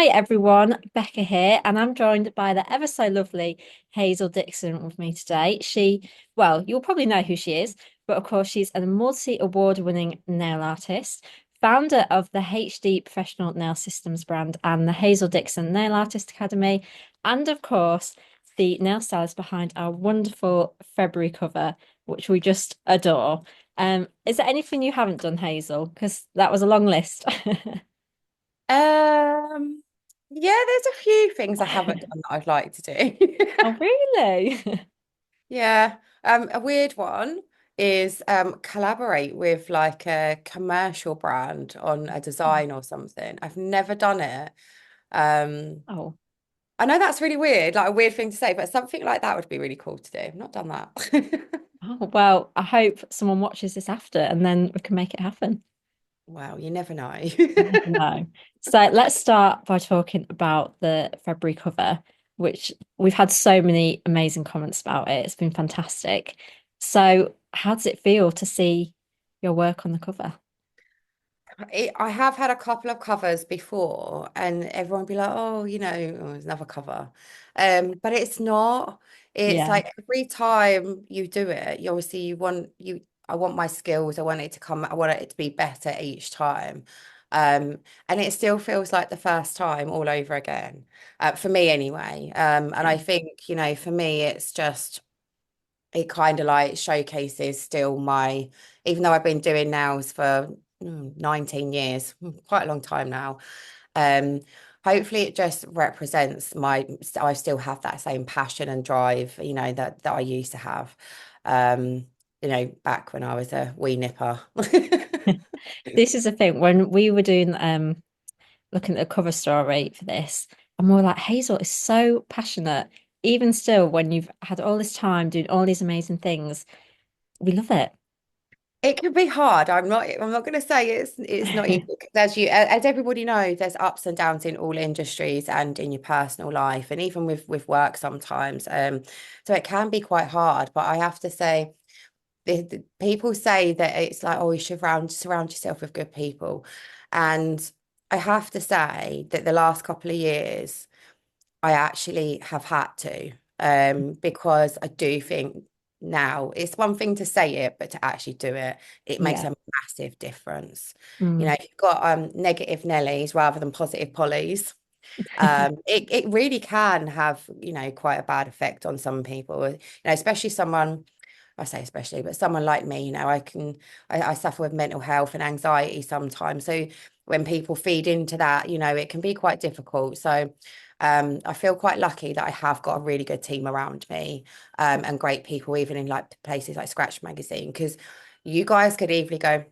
Hi everyone, Becca here, and I'm joined by the ever so lovely Hazel Dixon with me today. You'll probably know who she is, but of course, she's a multi-award winning nail artist, founder of the HD Professional Nail Systems brand and the Hazel Dixon Nail Artist Academy, and of course, the nail stylist behind our wonderful February cover, which we just adore. Is there anything you haven't done, Hazel? Because that was a long list. Um, yeah, there's a few things I haven't done that I'd like to do. Oh, really? Yeah. A weird one is collaborate with like a commercial brand on a design or something. I've never done it. Um, Oh, I know that's really weird, like a weird thing to say, but something like that would be really cool to do. I've not done that. oh, well, I hope someone watches this after and then we can make it happen. Wow, you never know. You never know. So let's start by talking about the February cover, which we've had so many amazing comments about it. It's been fantastic. So, how does it feel to see your work on the cover? I have had a couple of covers before, and everyone be like, "Oh, oh, it's another cover," but it's not. It's Yeah, like every time you do it, you obviously you want you. I want my skills. I want it to come. I want it to be better each time, and it still feels like the first time all over again, for me anyway. And I yeah. think for me, it's just it kind of like showcases still my, even though I've been doing nails for 19 years, quite a long time now. Um, Hopefully it just represents I still have that same passion and drive, that I used to have, um, back when I was a wee nipper. This is the thing when we were doing looking at the cover story for this, and we are like, Hazel is so passionate. Even still, when you've had all this time doing all these amazing things, we love it. It can be hard. I'm not going to say it's not easy, 'cause as everybody knows, there's ups and downs in all industries and in your personal life and even with work sometimes. So it can be quite hard, but I have to say the people say that it's like, oh, you should surround yourself with good people. And I have to say that the last couple of years I actually have had to, because I do think now it's one thing to say it, but to actually do it, it makes Yeah. a massive difference. Mm. If you've got negative Nellies rather than positive Pollies, it really can have, quite a bad effect on some people, especially someone, I say especially, but someone like me, I suffer with mental health and anxiety sometimes. So when people feed into that, it can be quite difficult. So I feel quite lucky that I have got a really good team around me, and great people, even in like places like Scratch Magazine, because you guys could easily go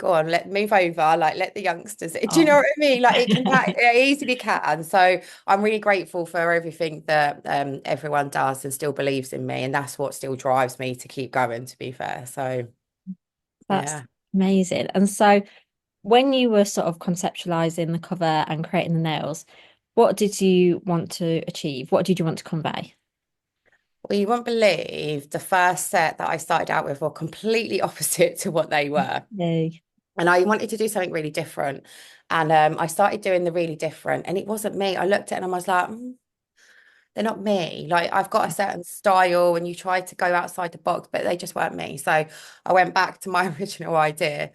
on, let move over, like let the youngsters. Do you Oh. know what I mean? Like it easily can. So I'm really grateful for everything that everyone does and still believes in me, and that's what still drives me to keep going. To be fair, so That's yeah. amazing. And so when you were sort of conceptualizing the cover and creating the nails, what did you want to achieve? What did you want to convey? Well, you won't believe the first set that I started out with were completely opposite to what they were. Yay. And I wanted to do something really different. And I started doing the really different, and it wasn't me. I looked at it and I was like, they're not me. Like I've got a certain style, and you try to go outside the box, but they just weren't me. So I went back to my original idea.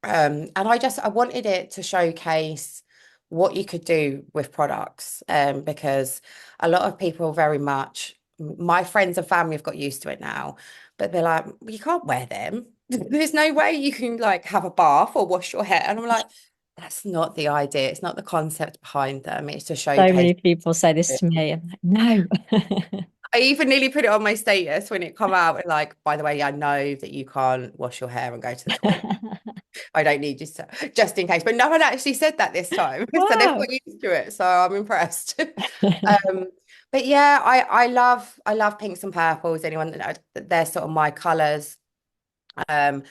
And I wanted it to showcase what you could do with products. Because a lot of people very much, my friends and family have got used to it now, but they're like, "Well, you can't wear them. There's no way you can like have a bath or wash your hair." And I'm like, that's not the idea. It's not the concept behind them. It's to So showcase. many people say this to me. I'm like, no. I even nearly put it on my status when it come out, and like, by the way, I know that you can't wash your hair and go to the toilet. I don't need you to, just in case. But no one actually said that this time. So they've Wow. got used to it. So I'm impressed. Um, but yeah, I love pinks and purples. Anyone that they're sort of my colors. Um,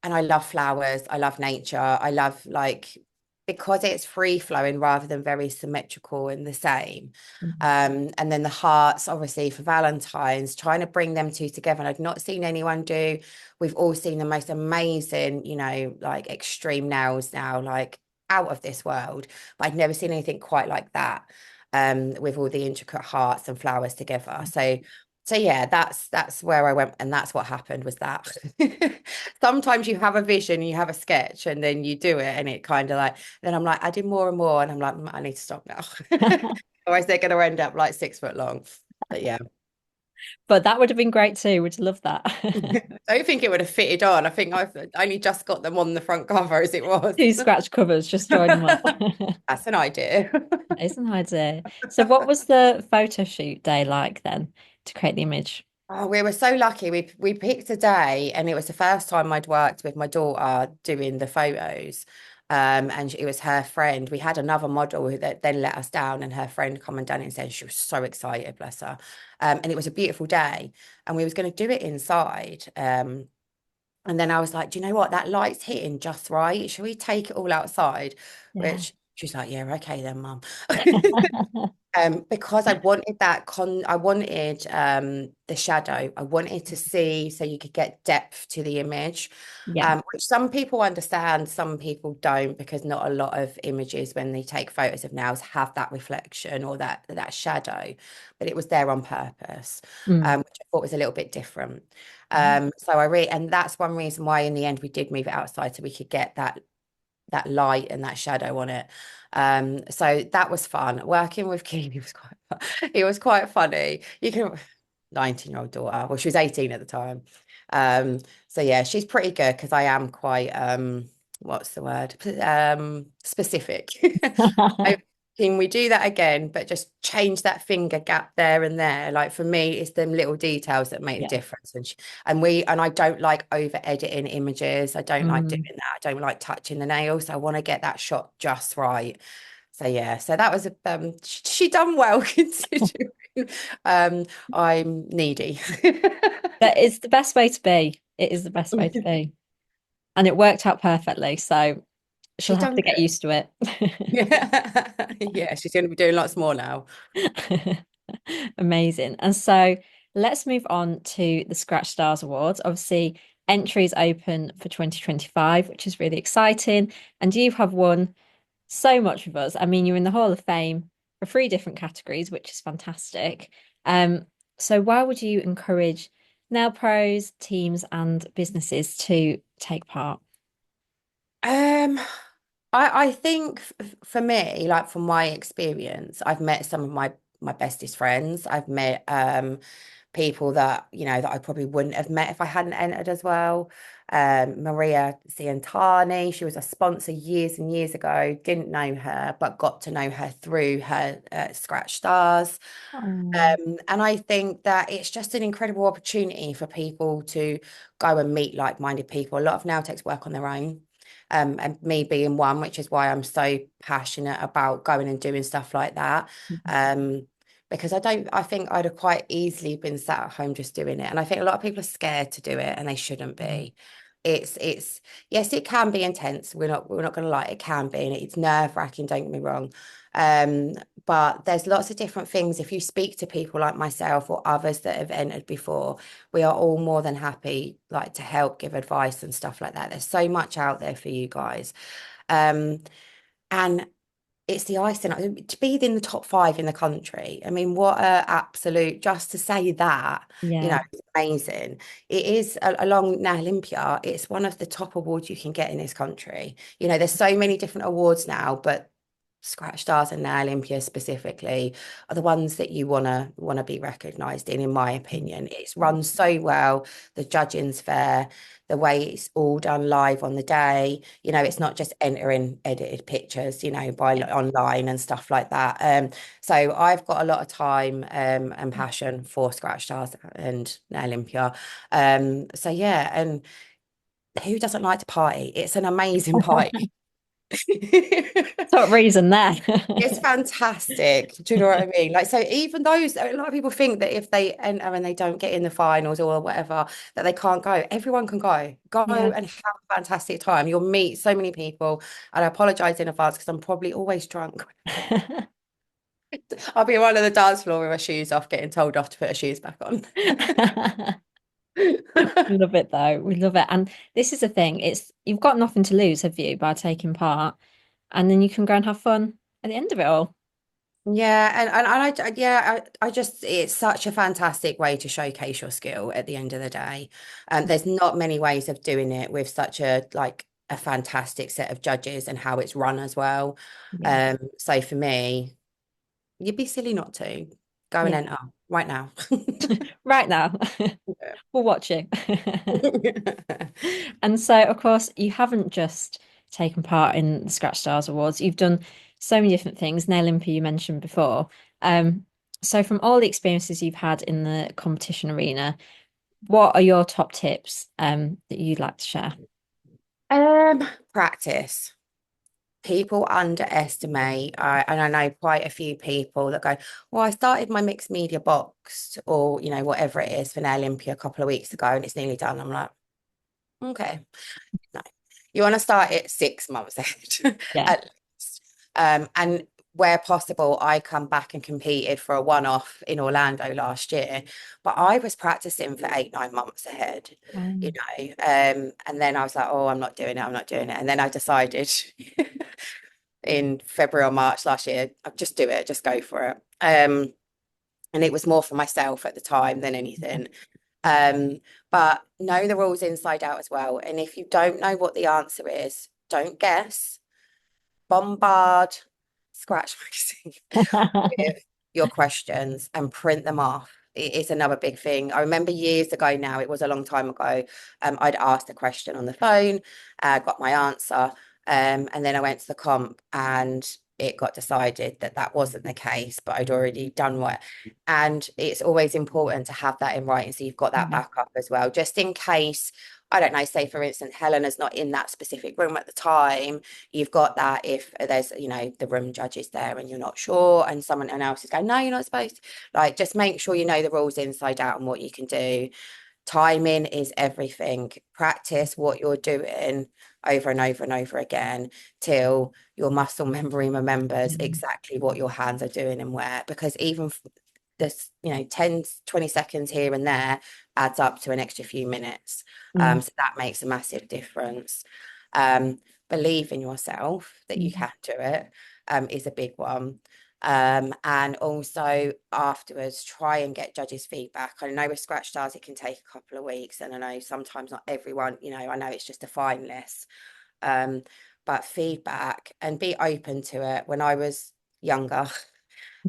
and I love flowers. I love nature. I love like because it's free flowing rather than very symmetrical and the same. And then the hearts, obviously, for Valentine's, trying to bring them two together. And I've not seen anyone do. We've all seen the most amazing, like extreme nails now, like out of this world, but I'd never seen anything quite like that, with all the intricate hearts and flowers together. So yeah, that's where I went, and that's what happened was that. Sometimes you have a vision, you have a sketch, and then you do it, and it kind of like, then I'm like adding more and more, and I'm like, I need to stop now. Otherwise, they're going to end up like 6 foot long. But yeah. But that would have been great too. Would you love that? I don't think it would have fitted on. I think I've only just got them on the front cover as it was. Two scratch covers, just join them up. That's an idea. It's an idea. So what was the photo shoot day like then to create the image? Oh, we were so lucky. We picked a day, and it was the first time I'd worked with my daughter doing the photos. And it was her friend. We had another model who that then let us down, and her friend coming down and said she was so excited, bless her. And it was a beautiful day, and we was going to do it inside. And then I was like, do you know what? That light's hitting just right. Should we take it all outside? Yeah. Which she's like, yeah, okay then, mum. Because I wanted the shadow. I wanted to see so you could get depth to the image. Yeah. Which some people understand, some people don't, because not a lot of images when they take photos of nails have that reflection or that shadow, but it was there on purpose, Mm. which I thought was a little bit different. So and that's one reason why in the end we did move it outside so we could get that light and that shadow on it. So that was fun. Working with Keely was quite fun. It was quite funny. You can 19-year-old daughter. Well, she was 18 at the time. Um, so yeah, she's pretty good because I am quite what's the word? Specific. I, can we do that again, but just change that finger gap there and there? Like for me, it's them little details that make the Yeah. difference. And I don't like over editing images. I don't like doing Mm. that. I don't like touching the nails. I want to get that shot just right. So yeah, so that was she done well considering I'm needy. That is the best way to be. It is the best way to be. And it worked out perfectly. So she'll She have done to get good. used to it. Yeah. Yeah, she's going to be doing lots more now. Amazing. And so let's move on to the Scratch Stars Awards. Obviously, entries open for 2025, which is really exciting. And you have won so much with us. I mean, you're in the Hall of Fame for three different categories, which is fantastic. So why would you encourage nail pros, teams, and businesses to take part? Um, I think for me, like from my experience, I've met some of my bestest friends. I've met people that that I probably wouldn't have met if I hadn't entered as well. Maria Ciantani, she was a sponsor years and years ago. Didn't know her, but got to know her through her Scratch Stars. Oh, And I think that it's just an incredible opportunity for people to go and meet like-minded people. A lot of nail techs work on their own. And me being one, which is why I'm so passionate about going and doing stuff like that. Um, because I think I'd have quite easily been sat at home just doing it. And I think a lot of people are scared to do it and they shouldn't yeah. be. It's yes, it can be intense. We're not gonna lie, it can be, and it's nerve-wracking, don't get me wrong. Um, but there's lots of different things. If you speak to people like myself or others that have entered before, we are all more than happy like to help give advice and stuff like that. There's so much out there for you guys. Um, and it's the icing to be in the top five in the country. I mean, what a absolute just to say that, Yeah. it's amazing. It is along Nailympia, it's one of the top awards you can get in this country. There's so many different awards now, but Scratch Stars and Nailympia specifically are the ones that you wanna be recognised in my opinion. It's run so well, the judging's fair, the way it's all done live on the day. It's not just entering edited pictures, by Yeah. online and stuff like that. So I've got a lot of time and passion for Scratch Stars and Olympia. So yeah, and who doesn't like to party? It's an amazing party. Top reason there. It's fantastic. Do you know what I mean? Like, so even those, a lot of people think that if they enter and they don't get in the finals or whatever, that they can't go. Everyone can go. Go Yeah. and have a fantastic time. You'll meet so many people. And I apologize in advance because I'm probably always drunk. I'll be on the dance floor with my shoes off, getting told off to put her shoes back on. We love it though. We love it. And this is the thing, it's you've got nothing to lose, have you, by taking part? and then you can go and have fun at the end of it all. Yeah, I just it's such a fantastic way to showcase your skill at the end of the day. There's not many ways of doing it with such a like a fantastic set of judges and how it's run as well. Yeah. So for me, you'd be silly not to go and Yeah. enter right now. Right now, Yeah. we'll watch you. And so, of course, you haven't just taken part in the Scratch Stars Awards. You've done so many different things. Nailympia you mentioned before. Um, so from all the experiences you've had in the competition arena, what are your top tips that you'd like to share? Practice. People underestimate, and I know quite a few people that go, well, I started my mixed media box or, whatever it is for Olympia a couple of weeks ago and it's nearly done. I'm like, okay, no. You want to start it 6 months ahead Yeah. at least. And where possible, I come back and competed for a one-off in Orlando last year, but I was practicing for 8, 9 months ahead, Um, and then I was like, oh, I'm not doing it, I'm not doing it. And then I decided in February or March last year, I'll just do it, just go for it. And it was more for myself at the time than anything. Um, but know the rules inside out as well. And if you don't know what the answer is, don't guess, bombard Scratch Magazine with your questions and print them off. It is another big thing. I remember years ago now, it was a long time ago. I'd asked a question on the phone, got my answer, and then I went to the comp and it got decided that that wasn't the case, but I'd already done what. And it's always important to have that in writing. So you've got that yeah. backup as well, just in case. I don't know, say for instance, Helena's not in that specific room at the time, you've got that if there's, the room judge is there and you're not sure and someone else is going, no, you're not supposed to. Like, just make sure you know the rules inside out and what you can do. Timing is everything. Practice what you're doing over and over and over again till your muscle memory remembers Mm. exactly what your hands are doing and where. Because even this, 10, 20 seconds here and there adds up to an extra few minutes. Mm. So that makes a massive difference. Um, Believe in yourself that you Mm. can do it, is a big one. And also afterwards, try and get judges' feedback. I know with Scratch Stars, it can take a couple of weeks, and I know sometimes not everyone, I know it's just a fine list. Um, but feedback and be open to it. When I was younger,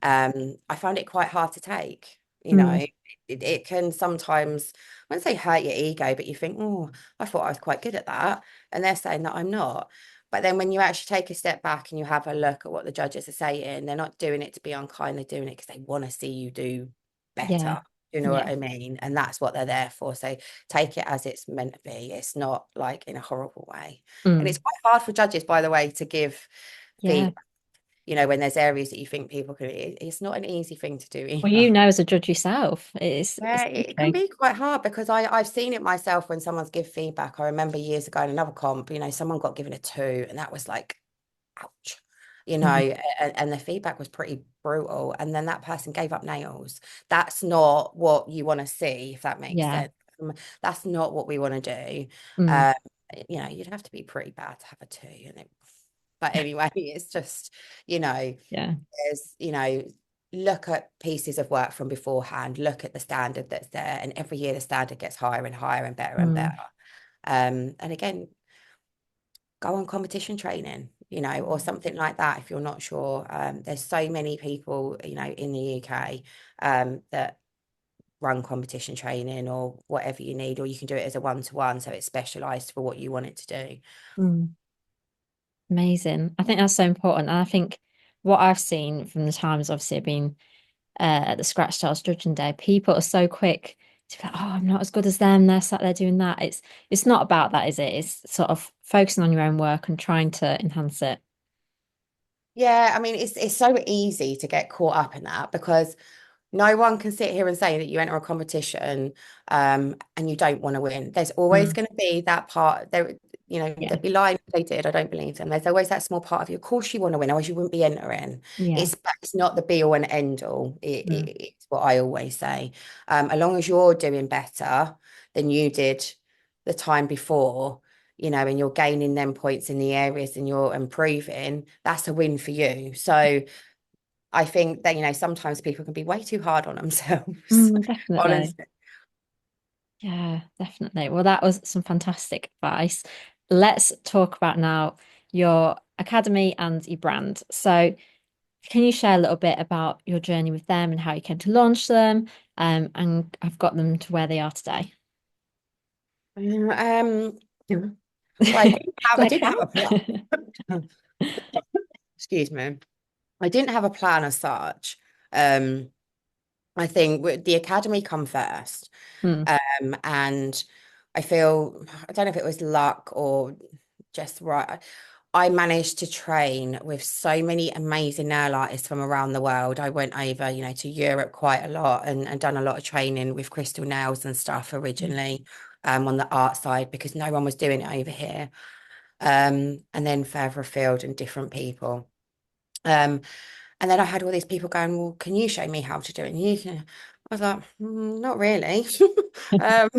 I found it quite hard to take. Mm. It can sometimes, I wouldn't say hurt your ego, but you think, oh, I thought I was quite good at that. And they're saying that I'm not. But then when you actually take a step back and you have a look at what the judges are saying, they're not doing it to be unkind, they're doing it because they want to see you do Yeah. better. You know what Yeah. I mean? And that's what they're there for. So take it as it's meant to be. It's not like in a horrible way. And it's Mm. quite hard for judges, by the way, to give Yeah. feedback, when there's areas that you think people can, it's not an easy thing to do Well, either. you know, as a judge yourself, Yeah, it's it can tricky. be quite hard because I've seen it myself when someone's give feedback. I remember years ago in another comp, someone got given a 2 and that was like, ouch, Mm. and the feedback was pretty brutal. And then that person gave up nails. That's not what you want to see, if that makes Yeah. sense. That's not what we want to do. Mm. Um, you'd have to be pretty bad to have a 2. But anyway, it's just, Yeah. there's, look at pieces of work from beforehand, look at the standard that's there, and every year the standard gets higher and higher and better and Mm. better. And again, go on competition training, or something like that if you're not sure. There's so many people, in the UK, that run competition training or whatever you need, or you can do it as a one-to-one, so it's specialized for what you want it to do. Mm. Amazing. I think that's so important. And I think what I've seen from the times obviously I've been at the Scratch Stars Judging Day, people are so quick to be like, oh, I'm not as good as them. They're sat there doing that. It's not about that, is it? It's sort of focusing on your own work and trying to enhance it. Yeah, I mean, it's so easy to get caught up in that because no one can sit here and say that you enter a competition, and you don't want to win. There's always Mm. going to be that part there, Yeah. they'd be lying if they did. I don't believe them. There's always that small part of you. Of course you want to win, otherwise you wouldn't be entering. Yeah. It's not the be all and end all. Mm. It's what I always say. As long as you're doing better than you did the time before, and you're gaining them points in the areas and you're improving, that's a win for you. So I think that, sometimes people can be way too hard on themselves, Definitely. honestly. Yeah, definitely. Well, that was some fantastic advice. Let's talk about now your academy and your brand. So, can you share a little bit about your journey with them and how you came to launch them, and have got them to where they are today? Um, well, I Like didn't have how? a plan. Excuse me. I didn't have a plan as such. Um, I think the academy come first. Hmm. And I feel, I don't know if it was luck or just right. I managed to train with so many amazing nail artists from around the world. I went over, to Europe quite a lot and done a lot of training with crystal nails and stuff originally, on the art side because no one was doing it over here. And then further afield and different people. Um, and then I had all these people going, well, can you show me how to do it? And you can. I was like, not really. um,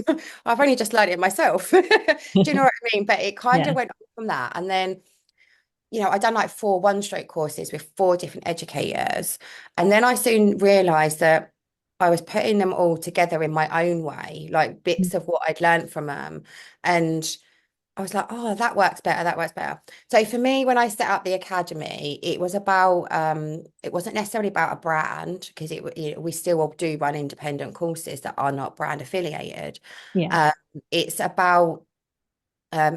I've only just learned it myself. Do you know what I mean? But it kind of Yeah. went on from that. And then, I done like 4 one-stroke courses with 4 different educators. And then I soon realized that I was putting them all together in my own way, like bits of what I'd learned from them. And I was like, oh, that works better. That works better. So for me, when I set up the academy, it was about it wasn't necessarily about a brand because we still do run independent courses that are not brand affiliated. Yeah. Um, it's about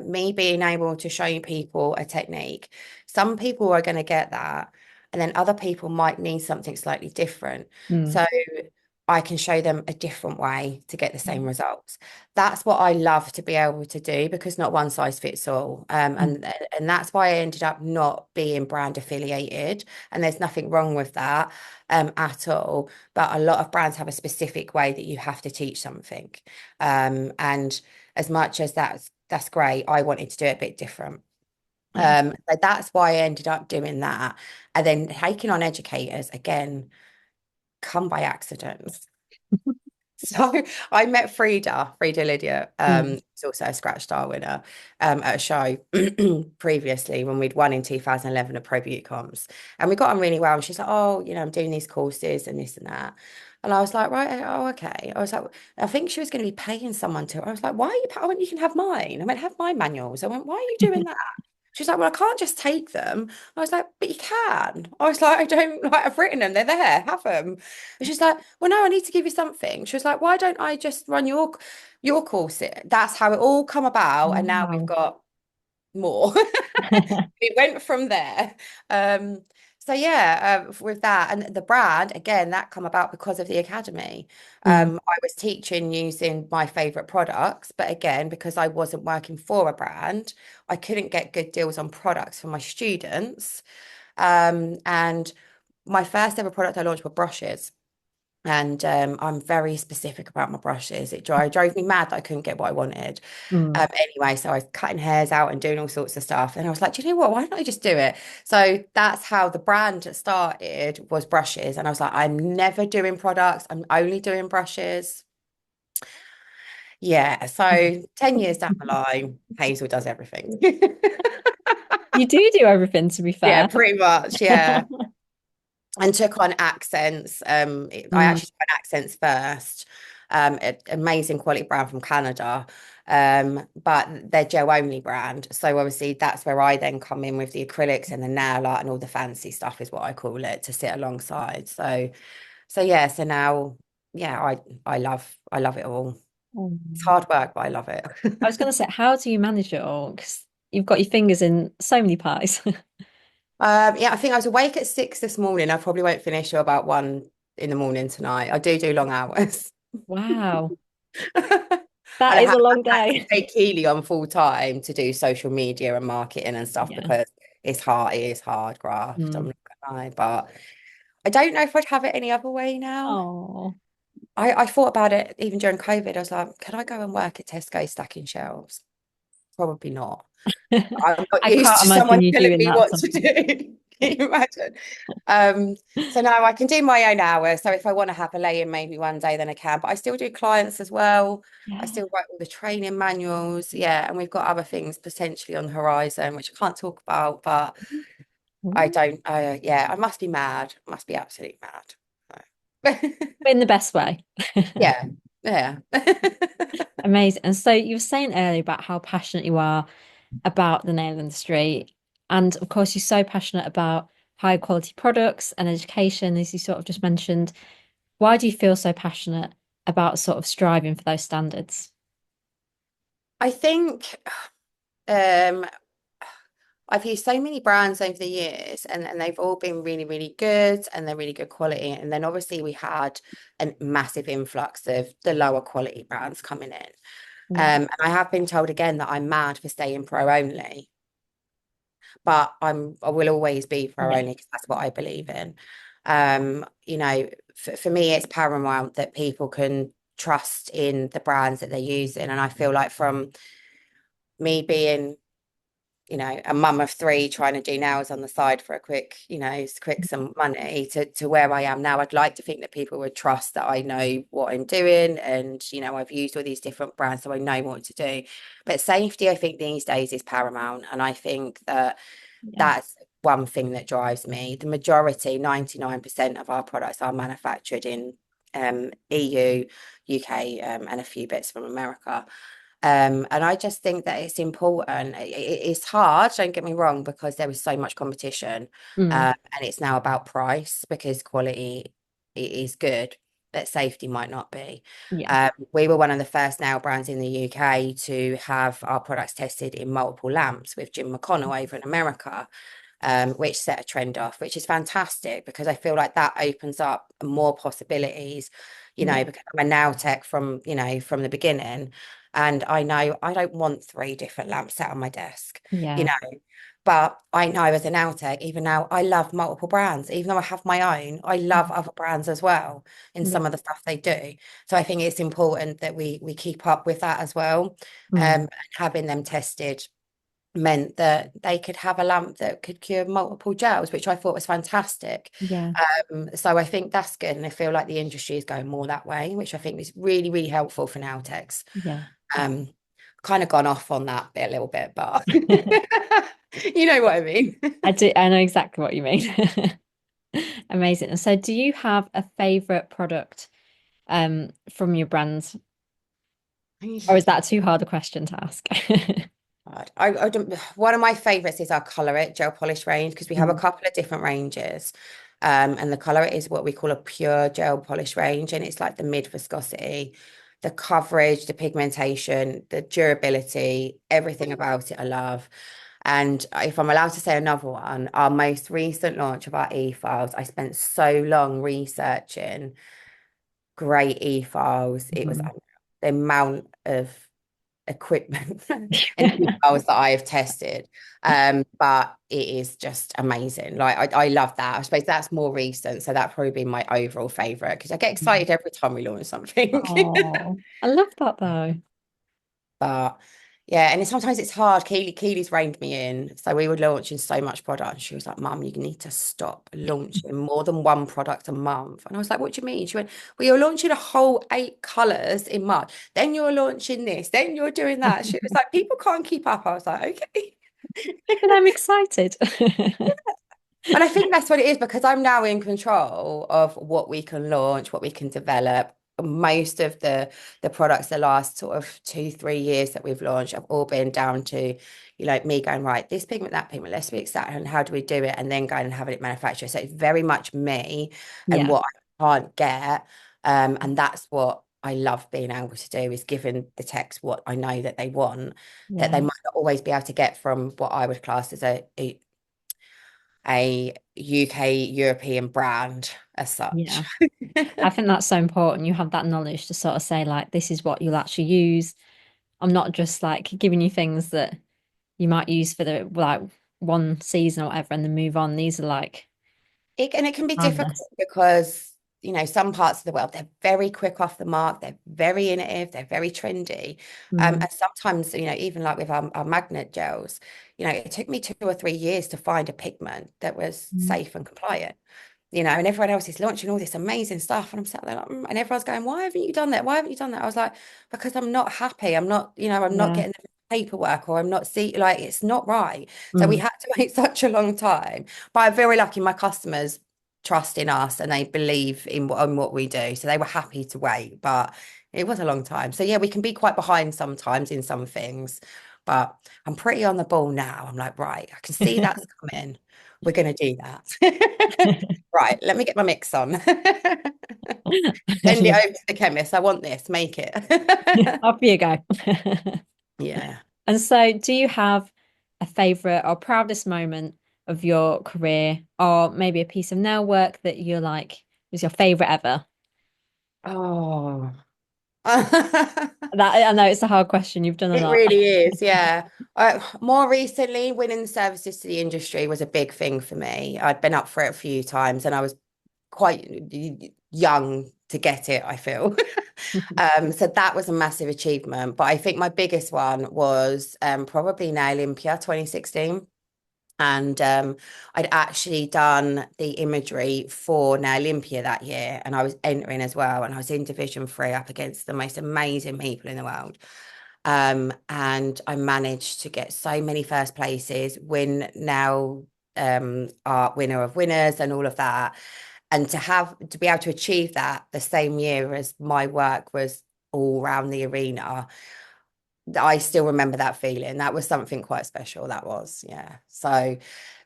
me being able to show people a technique. Some people are going to get that, and then other people might need something slightly different. Mm. So I can show them a different way to get the same results. That's what I love to be able to do because not one size fits all. And that's why I ended up not being brand affiliated. And there's nothing wrong with that at all. But a lot of brands have a specific way that you have to teach something. And as much as that's great, I wanted to do it a bit different. Yeah. So that's why I ended up doing that. And then taking on educators again, come by accident. So I met Frida Lydia, Mm. who's also a Scratch Star winner, at a show previously when we'd won in 2011 at Pro Beauty Comps. And we got on really well. And she's like, oh, I'm doing these courses and this and that. And I was like, right, oh, okay. I was like, I think she was going to be paying someone to. I was like, why are you? I went, you can have mine. I went, have my manuals. I went, why are you doing that? She's like, well, I can't just take them. I was like, but you can. I was like, I don't like, I've written them, they're there, have them. And she's like, well, no, I need to give you something. She was like, why don't I just run your course? That's how it all come about. And now we've Wow. got more. It went from there. Um, so yeah, with that and the brand, again, that come about because of the academy. Mm. I was teaching using my favorite products, but again, because I wasn't working for a brand, I couldn't get good deals on products for my students. And my first ever product I launched were brushes. And I'm very specific about my brushes. It drove me mad that I couldn't get what I wanted. Mm. Anyway, so I was cutting hairs out and doing all sorts of stuff. And I was like, do you know what? Why don't I just do it? So that's how the brand started was brushes. And I was like, I'm never doing products. I'm only doing brushes. Yeah. So 10 years down the line, Hazel does everything. You do everything, to be Yeah, fair. pretty much. Yeah. And took on accents. I Mm. actually took on accents first. Amazing quality brand from Canada. But they're gel only brand. So obviously that's where I then come in with the acrylics and the nail art and all the fancy stuff is what I call it to sit alongside. So yeah, so now yeah, I love it all. It's Mm. hard work, but I love it. I was going to say, how do you manage it all? Because you've got your fingers in so many pies. Yeah, I think I was awake at 6 this morning. I probably won't finish till about 1 in the morning tonight. I do long hours. Wow, And that is a long I've had to day. take Keely on full time to do social media and marketing and stuff Yeah. because it is hard graft. I'm Mm. not gonna lie, but I don't know if I'd have it any other way now. Oh, I thought about it even during COVID. I was like, could I go and work at Tesco stacking shelves? Probably not. I'm not I used can't to someone imagine you telling doing me that, what to to be honest. do. Can you imagine? Um, so now I can do my own hours. So if I want to have a lay-in maybe one day, then I can. But I still do clients as well. I Yeah. still write all the training manuals. Yeah, and we've got other things potentially on the horizon, which I can't talk about, but I Ooh. don't. Yeah, I must be mad. I must be absolutely mad. So. In the best way. Yeah, yeah. Amazing. And so you were saying earlier about how passionate you are about the nail industry. And of course, you're so passionate about high quality products and education, as you sort of just mentioned. Why do you feel so passionate about sort of striving for those standards? I think um I've used so many brands over the years and they've all been really, really good and they're really good quality. And then obviously we had a massive influx of the lower quality brands coming in. Yeah. And I have been told again that I'm mad for staying pro only, but I will always be pro Yeah. only because that's what I believe in. You know, for me, it's paramount that people can trust in the brands that they're using. And I feel like from me being a mum of three trying to do nails on the side for a quick, quick some money to where I am now. I'd like to think that people would trust that I know what I'm doing and, I've used all these different brands, so I know what to do. But safety, I think these days is paramount. And I think that Yeah. that's one thing that drives me. The majority, 99% of our products are manufactured in EU, UK, and a few bits from America. And I just think that it's important. It's hard, don't get me wrong, because there is so much competition. Mm. And it's now about price because quality is good, but safety might not be. Yeah. We were one of the first nail brands in the UK to have our products tested in multiple lamps with Jim McConnell over in America, which set a trend off, which is fantastic because I feel like that opens up more possibilities, Yeah. because I'm a nail tech from, from the beginning. And I know I don't want three different lamps set on my desk, you Yeah. know. But I know as a nail tech, even now, I love multiple brands. Even though I have my own, I love other brands as well in Yeah. some of the stuff they do. So I think it's important that we keep up with that as well. Mm. And having them tested meant that they could have a lamp that could cure multiple gels, which I thought was fantastic. Yeah. So I think that's good. And I feel like the industry is going more that way, which I think is really, really helpful for nail techs. Yeah. Um, Kind of gone off on that bit a little bit, but you know what I mean. I know exactly what you mean. Amazing. And so do you have a favorite product from your brands? Or is that too hard a question to ask? God, I don't, one of my favorites is our Color It gel polish range because we have a Mm. couple of different ranges. And the Color It is what we call a pure gel polish range, and it's like the mid viscosity, the coverage, the pigmentation, the durability, everything about it I love. And if I'm allowed to say another one, our most recent launch of our e-files, I spent so long researching great e-files. It was Mhm. the amount of equipment and e-files that I have tested. But it is just amazing. Like I love that. I suppose that's more recent. So that'd probably be my overall favorite because I get excited every time we launch something. Oh, I love that though. But yeah, and sometimes it's hard. Keely's reined me in. So we were launching so much product, and she was like, Mum, you need to stop launching more than one product a month. And I was like, What do you mean? She went, Well, you're launching a whole 8 colours in March. Then you're launching this, then you're doing that. She was like, People can't keep up. I was like, Okay. But I'm excited. And I think that's what it is because I'm now in control of what we can launch, what we can develop. Most of the products the last sort of 2, 3 years that we've launched have all been down to, me going, right, this pigment, that pigment, let's fix that. And how do we do it? And then going and having it manufactured. So it's very much me and Yeah. what I can't get. And that's what I love being able to do is giving the techs what I know that they want, that they Yeah. might not always be able to get from what I would class as a UK European brand as such. Yeah. I think that's so important. You have that knowledge to sort of say, like, this is what you'll actually use. I'm not just like giving you things that you might use for the like one season or whatever and then move on. These are like And it can be difficult timeless. because some parts of the world, they're very quick off the mark, they're very innovative, they're very trendy. Mm, And sometimes, even like with our magnet gels, it took me 2 or 3 years to find a pigment that was mm, safe and compliant. And everyone else is launching all this amazing stuff. And I'm sat there like, and everyone's going, why haven't you done that? Why haven't you done that? I was like, because I'm not happy. I'm not, I'm not yeah. getting the paperwork, or I'm not like, it's not right. So we Mm, had to wait such a long time. But I'm very lucky my customers trust in us and they believe in what we do. So they were happy to wait, but it was a long time. So yeah, we can be quite behind sometimes in some things, but I'm pretty on the ball now. I'm like, right, I can see that's coming. We're going to do that. Right, let me get my mix on. Send it over to the chemist. I want this, make it. Off you go. Yeah. And so, do you have a favorite or proudest moment of your career, or maybe a piece of nail work that you're like was your favorite ever? Oh. That I know it's a hard question. You've done a It lot. really is, yeah. More recently, winning the services to the industry was a big thing for me. I'd been up for it a few times and I was quite young to get it, I feel. So that was a massive achievement. But I think my biggest one was probably Nailympia 2016. And I'd actually done the imagery for Nailympia that year, and I was entering as well. And I was in Division 3 up against the most amazing people in the world. And I managed to get so many first places, win now art winner of winners and all of that. And to be able to achieve that the same year as my work was all around the arena, I still remember that feeling. That was something quite special. That was, yeah. So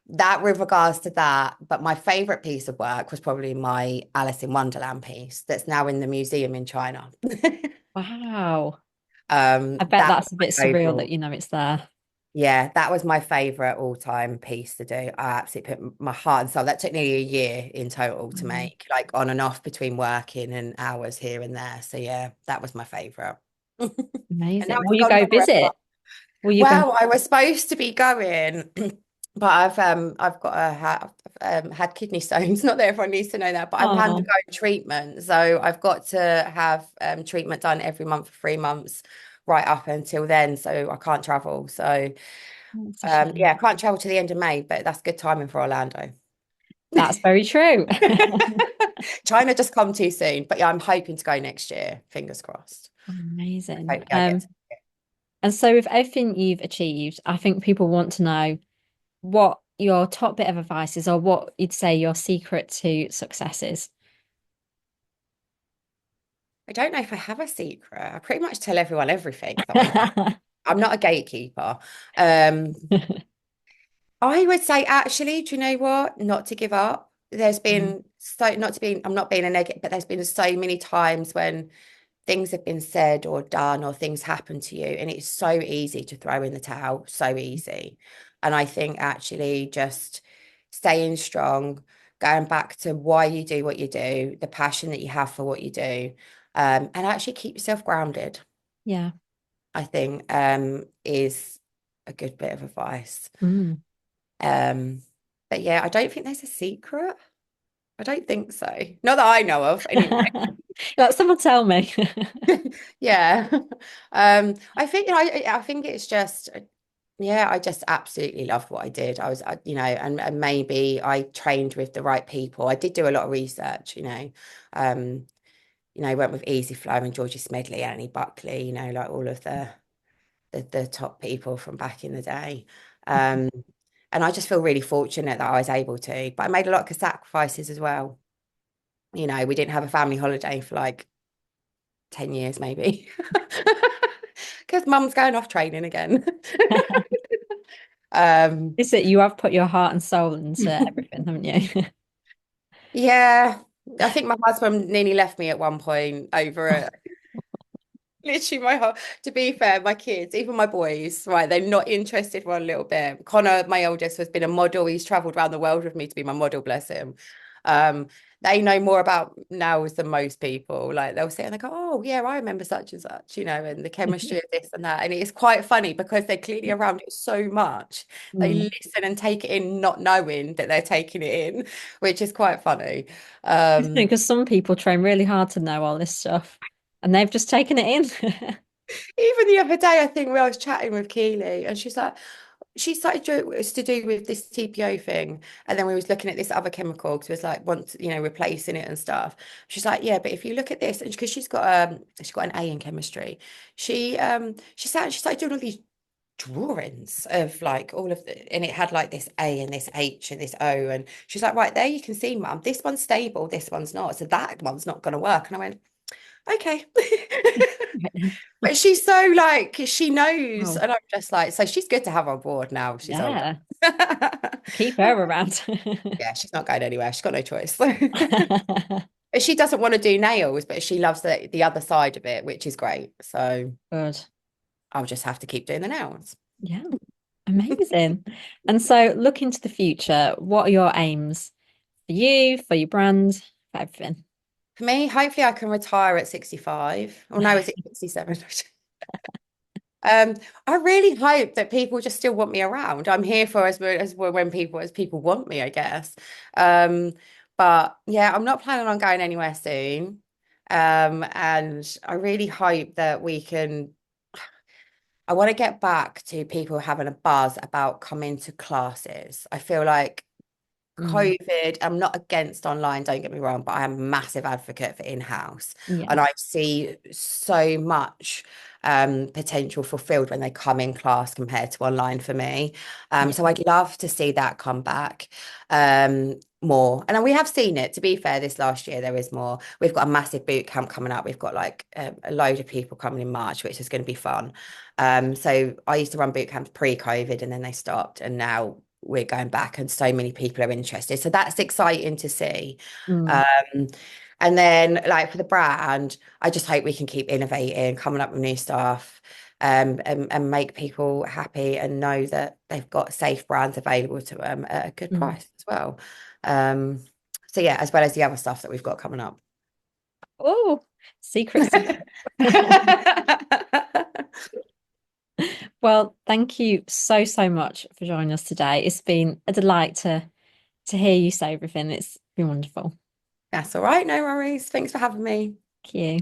that with regards to that, but my favorite piece of work was probably my Alice in Wonderland piece that's now in the museum in China. Wow. I bet That was that's a bit my surreal that overall. you know it's there. Yeah, that was my favorite all-time piece to do. I absolutely put my heart and soul. That took nearly a year in total to Mm, make, like on and off between working and hours here and there. So yeah, that was my favorite. And now amazing. Will it's you gone go forever. visit? Will you go? Well, I was supposed to be going, but I've got a had kidney stones. Not that everyone needs to know that, but I'm Oh, undergoing treatment, so I've got to have treatment done every month for 3 months, right up until then. So I can't travel. So that's a shame. yeah, I can't travel to the end of May, but that's good timing for Orlando. That's very true. China just come too soon, but yeah, I'm hoping to go next year. Fingers crossed. Amazing. Hopefully, I get to. And so with everything you've achieved, I think people want to know what your top bit of advice is, or what you'd say your secret to success is. I don't know if I have a secret. I pretty much tell everyone everything that I do. I'm not a gatekeeper. Um, I would say actually, do you know what? Not to give up. There's Mm, been so not to be, I'm not being a negative, but there's been so many times when things have been said or done or things happen to you, and it's so easy to throw in the towel, so easy. And I think actually just staying strong, going back to why you do what you do, the passion that you have for what you do, and actually keep yourself grounded, yeah. I think is a good bit of advice. Mm. Um, but yeah, I don't think there's a secret. I don't think so. Not that I know of, anyway. Let someone tell me. Yeah. I think it's just yeah, I just absolutely loved what I did. And maybe I trained with the right people. I did do a lot of research, went with Easy Flow and Georgie Smedley, Annie Buckley, like all of the top people from back in the day. Um, and I just feel really fortunate that I was able to. But I made a lot of sacrifices as well. We didn't have a family holiday for like 10 years maybe. Because mum's going off training again. Um, Is it you have put your heart and soul into everything, haven't you? yeah, I think my husband nearly left me at one point over it. Literally, to be fair, my kids, even my boys, right, they're not interested one little bit. Connor, my oldest, has been a model. He's traveled around the world with me to be my model, bless him. Um, they know more about nails than most people. Like they'll sit and they go, "Oh yeah, I remember such and such," and the chemistry of this and that. And it's quite funny because they're clearly around it so much. They Mm. listen and take it in, not knowing that they're taking it in, which is quite funny. Because some people train really hard to know all this stuff and they've just taken it in. Even the other day, I think I was chatting with Keely, and she's like, she started it was to do with this TPO thing, and then we was looking at this other chemical because it was like once replacing it and stuff. She's like, yeah, but if you look at this, and because she's got an A in chemistry, she started doing all these drawings of like all of the, and it had like this A and this H and this O, and she's like, right there, you can see, mum, this one's stable, this one's not, so that one's not going to work. And I went, okay. Right then. But she's so like she knows, Oh, and I'm just like, so she's good to have on board now. She's older. yeah. Keep her around. Yeah, she's not going anywhere. She's got no choice. But she doesn't want to do nails, but she loves the other side of it, which is great. So Good. I'll just have to keep doing the nails. Yeah. Amazing. And so look into the future. What are your aims for you, for your brand, for everything? For me, hopefully I can retire at 65. Or no, is it 67? Um, I really hope that people just still want me around. I'm here for as people want me, I guess. Um, but yeah, I'm not planning on going anywhere soon. And I really hope that we can. I want to get back to people having a buzz about coming to classes. I feel like Mm, COVID, I'm not against online, don't get me wrong, but I am a massive advocate for in-house. yeah. And I see so much potential fulfilled when they come in class compared to online for me. Yeah. So I'd love to see that come back more. And we have seen it, to be fair, this last year there is more. We've got a massive boot camp coming up. We've got like a load of people coming in March, which is going to be fun. So I used to run boot camps pre-COVID and then they stopped. And now we're going back and so many people are interested. So that's exciting to see. Mm, Um, and then like for the brand, I just hope we can keep innovating, coming up with new stuff, and make people happy and know that they've got safe brands available to them at a good mm. price as well. Um, so yeah, as well as the other stuff that we've got coming up. Oh, secret, secret. Well, thank you so, so much for joining us today. It's been a delight to hear you say everything. It's been wonderful. That's all right, no worries. Thanks for having me. Thank you.